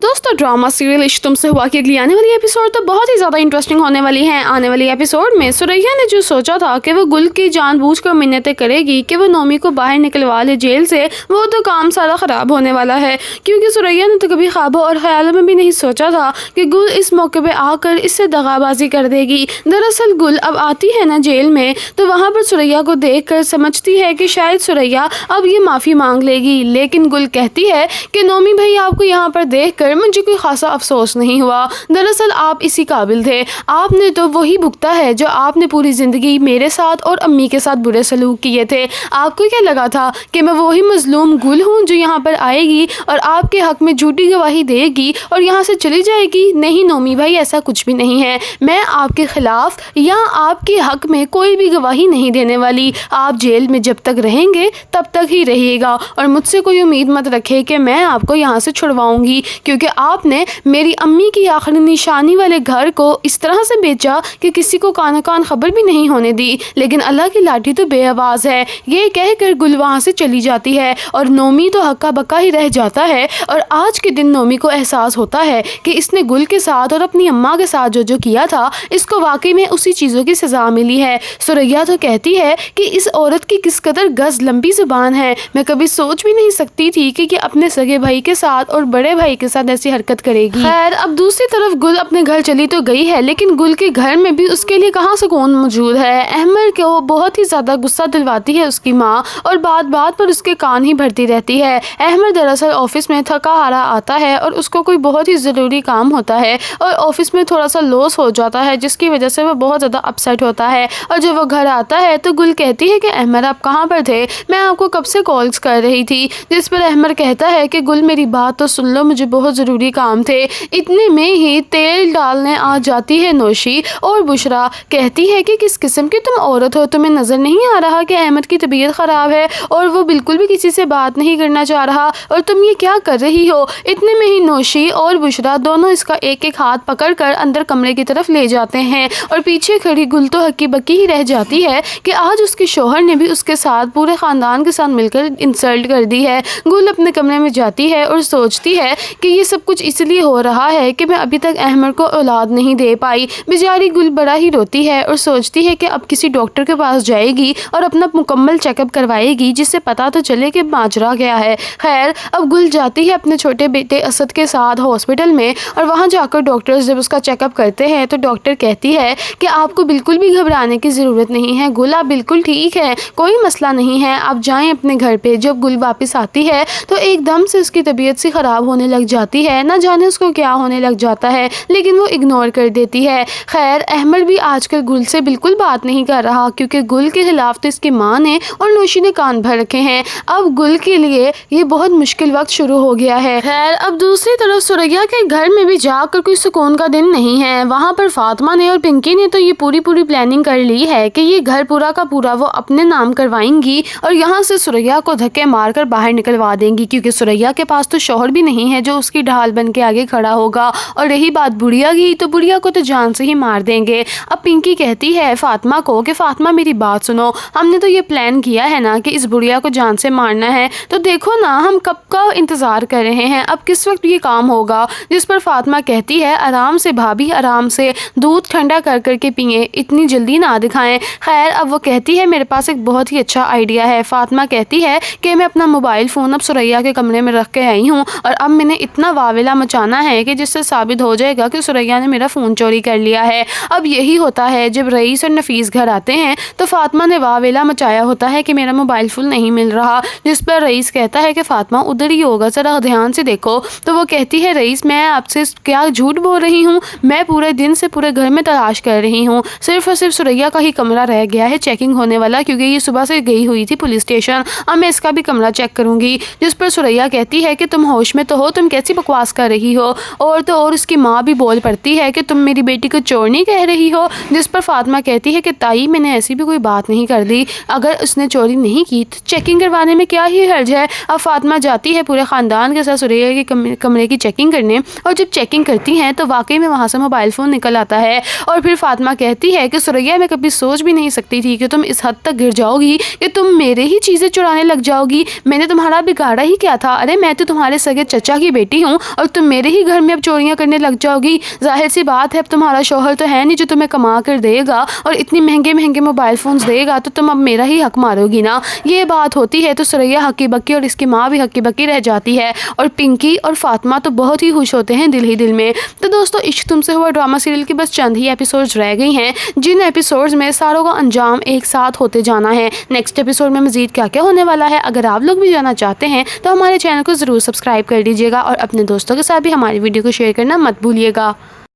दोस्तों drama serial इश्क तुमसे हुआ की अगली आने वाली एपिसोड तो बहुत ही ज़्यादा इंटरेस्टिंग होने वाली है। आने वाली एपिसोड में सुरैया ने जो सोचा था कि वो गुल की जानबूझकर मिन्नतें करेगी कि वो नोमी को बाहर निकलवा ले जेल से, वो तो काम सारा ख़राब होने वाला है, क्योंकि सुरैया ने तो कभी ख्वाबों और ख्यालों में भी नहीं सोचा था कि गुल इस मौके पर आकर इससे दगाबाजी कर देगी। दरअसल गुल अब आती है ना जेल में, तो वहाँ पर सुरैया को देख कर समझती है कि शायद सुरैया अब ये माफ़ी मांग लेगी, लेकिन गुल कहती है कि नोमी भाई आपको यहाँ पर देख मुझे कोई खासा अफसोस नहीं हुआ। दरअसल आप इसी काबिल थे, आपने तो वही भुगता है जो आपने पूरी ज़िंदगी मेरे साथ और अम्मी के साथ बुरे सलूक किए थे। आपको क्या लगा था कि मैं वही मजलूम गुल हूँ जो यहाँ पर आएगी और आपके हक में झूठी गवाही देगी और यहाँ से चली जाएगी? नहीं नोमी भाई, ऐसा कुछ भी नहीं है। मैं आपके खिलाफ या आपके हक में कोई भी गवाही नहीं देने वाली। आप जेल में जब तक रहेंगे तब तक ही रहिएगा और मुझसे कोई उम्मीद मत रखे कि मैं आपको यहाँ से छुड़वाऊंगी, क्योंकि आपने मेरी अम्मी की आखिरी निशानी वाले घर को इस तरह से बेचा कि किसी को कानो कान खबर भी नहीं होने दी। लेकिन अल्लाह की लाठी तो बेआवाज़ है। ये कहकर गुल वहाँ से चली जाती है और नोमी तो हक्का बक्का ही रह जाता है। और आज के दिन नोमी को एहसास होता है कि इसने गुल के साथ और अपनी अम्मा के साथ जो जो किया था, इसको वाकई में उसी चीज़ों की सज़ा मिली है। सुरैया तो कहती है कि इस औरत की किस कदर गज़ लंबी ज़ुबान है। मैं कभी सोच भी नहीं सकती थी कि अपने सगे भाई के साथ और बड़े भाई के साथ ऐसी हरकत करेगी। खैर, अब दूसरी तरफ गुल अपने घर चली तो गई है, लेकिन गुल के घर में भी उसके लिए कहाँ सुकून मौजूद है। अहमद को बहुत ही ज़्यादा गुस्सा दिलवाती है उसकी माँ और बात बात पर उसके कान ही भरती रहती है। अहमद दरअसल ऑफिस में थका हारा आता है और उसको कोई बहुत ही ज़रूरी काम होता है और ऑफिस में थोड़ा सा लॉस हो जाता है, जिसकी वजह से वो बहुत ज़्यादा अपसेट होता है। और जब वो घर आता है तो गुल कहती है कि अहमद आप कहाँ पर थे, मैं आपको कब से कॉल्स कर रही थी। जिस पर अहमद कहता है कि गुल मेरी बात तो सुन लो, मुझे बहुत ज़रूरी काम थे। इतने में ही तेल डालने आ जाती है नौशी और बुशरा कहती है कि किस किस्म की तुम औरत हो, तुम्हें नज़र नहीं आ रहा कि अहमद की तबीयत ख़राब है और वो बिल्कुल भी किसी से बात नहीं करना चाह रहा और तुम ये क्या कर रही हो। इतने में ही नौशी और बुशरा दोनों इसका एक एक हाथ पकड़कर अंदर कमरे की तरफ ले जाते हैं और पीछे खड़ी गुल तो हक्की बक्की ही रह जाती है कि आज उसके शोहर ने भी उसके साथ पूरे ख़ानदान के साथ मिलकर इंसल्ट कर दी है। गुल अपने कमरे में जाती है और सोचती है कि ये सब कुछ इसलिए हो रहा है कि मैं अभी तक अहमद को औलाद नहीं दे पाई। बेचारी गुल बड़ा ही रोती है और सोचती है कि अब किसी डॉक्टर के पास जाएगी और अपना मुकम्मल चेकअप करवाएगी, जिससे पता तो चले कि माजरा क्या है। खैर, अब गुल जाती है अपने छोटे बेटे असद के साथ हॉस्पिटल में और वहाँ जाकर डॉक्टर्स जब उसका चेकअप करते हैं तो डॉक्टर कहती है कि आपको बिल्कुल भी घबराने की ज़रूरत नहीं है गुल, आप बिल्कुल ठीक है, कोई मसला नहीं है, आप जाएँ अपने घर पर। जब गुल वापस आती है तो एकदम से उसकी तबीयत सी ख़राब होने लग जाती है, ना जाने उसको क्या होने लग जाता है, लेकिन वो इग्नोर कर देती है। खैर, अहमद भी आजकल गुल से बिल्कुल बात नहीं कर रहा, क्योंकि गुल के खिलाफ तो इसकी माँ ने और नौशी ने कान भर रखे हैं। अब गुल के लिए ये बहुत मुश्किल वक्त शुरू हो गया है। खैर, अब दूसरी तरफ सुरैया के घर में भी जाकर कोई सुकून का दिन नहीं है। वहाँ पर फातिमा ने और पिंकी ने तो ये पूरी प्लानिंग कर ली है कि ये घर पूरा का पूरा वो अपने नाम करवाएंगी और यहाँ से सुरैया को धक्के मारकर बाहर निकलवा देंगी, क्योंकि सुरैया के पास तो शौहर भी नहीं है जो उसकी ढाल बन के आगे खड़ा होगा। और रही बात बुढ़िया की, तो बुढ़िया को तो जान से ही मार देंगे। अब पिंकी कहती है फातिमा को कि फातिमा मेरी बात सुनो, हमने तो ये प्लान किया है ना कि इस बुढ़िया को जान से मारना है, तो देखो ना हम कब का इंतज़ार कर रहे हैं, अब किस वक्त ये काम होगा। जिस पर फातिमा कहती है आराम से भाभी, आराम से, दूध ठंडा कर करके पिए, इतनी जल्दी ना दिखाएं। खैर, अब वो कहती है मेरे पास एक बहुत ही अच्छा आइडिया है। फातिमा कहती है कि मैं अपना मोबाइल फ़ोन अब सुरैया के कमरे में रख के आई हूँ और अब मैंने इतना वावेला मचाना है कि जिससे साबित हो जाएगा कि सुरैया ने मेरा फ़ोन चोरी कर लिया है। अब यही होता है, जब रईस और नफीस घर आते हैं तो फातिमा ने वावेला मचाया होता है कि मेरा मोबाइल फ़ोन नहीं मिल रहा। जिस पर रईस कहता है कि फातिमा उधर ही होगा, ज़रा ध्यान से देखो। तो वो कहती है रईस मैं आपसे क्या झूठ बोल रही हूँ, मैं पूरे दिन से पूरे घर में तलाश कर रही हूँ, सिर्फ और सिर्फ सुरैया का ही कमरा रह गया है चेकिंग होने वाला, क्योंकि ये सुबह से गई हुई थी पुलिस स्टेशन, अब मैं इसका भी कमरा चेक करूँगी। जिस पर सुरैया कहती है कि तुम होश में तो हो, तुम कैसी बकवास कर रही हो। और तो और उसकी माँ भी बोल पड़ती है कि तुम मेरी बेटी को चोर नहीं कह रही हो। जिस पर फातिमा कहती है कि ताई मैंने ऐसी भी कोई बात नहीं कर दी, अगर उसने चोरी नहीं की तो चेकिंग करवाने में क्या ही हर्ज है। अब फातिमा जाती है पूरे ख़ानदान के साथ सुरैया के कमरे की चेकिंग करने और जब चेकिंग करती हैं तो वाकई में वहाँ से मोबाइल फ़ोन निकल आता है। और फिर फातिमा कहती है कि सुरैया मैं कभी सोच भी नहीं सकती थी कि तुम इस हद तक गिर जाओगी कि तुम मेरे ही चीज़ें चुराने लग जाओगी। मैंने तुम्हारा बिगाड़ा ही क्या था, अरे मैं तो तुम्हारे सगे चचा की बेटी हूँ। हूँ और तुम मेरे ही घर में अब चोरियाँ करने लग जाओगी। ज़ाहिर सी बात है अब तुम्हारा शौहर तो है नहीं जो तुम्हें कमा कर देगा और इतनी महंगे महंगे मोबाइल फ़ोन्स देगा, तो तुम अब मेरा ही हक मारोगी ना। ये बात होती है तो सुरैया हक्की बक्की और इसकी माँ भी हक्की बक्की रह जाती है और पिंकी और फातिमा तो बहुत ही खुश होते हैं दिल ही दिल में। तो दोस्तों इश्क तुमसे हुआ ड्रामा सीरियल की बस चंद ही एपिसोड्स रह गई हैं, जिन एपिसोड्स में सारों का अंजाम एक साथ होते जाना है। नेक्स्ट एपिसोड में मजीद क्या क्या होने वाला है, अगर आप लोग भी जानना चाहते हैं तो हमारे चैनल को ज़रूर सब्सक्राइब कर लीजिएगा और अपने दोस्तों के साथ भी हमारी वीडियो को शेयर करना मत भूलिएगा।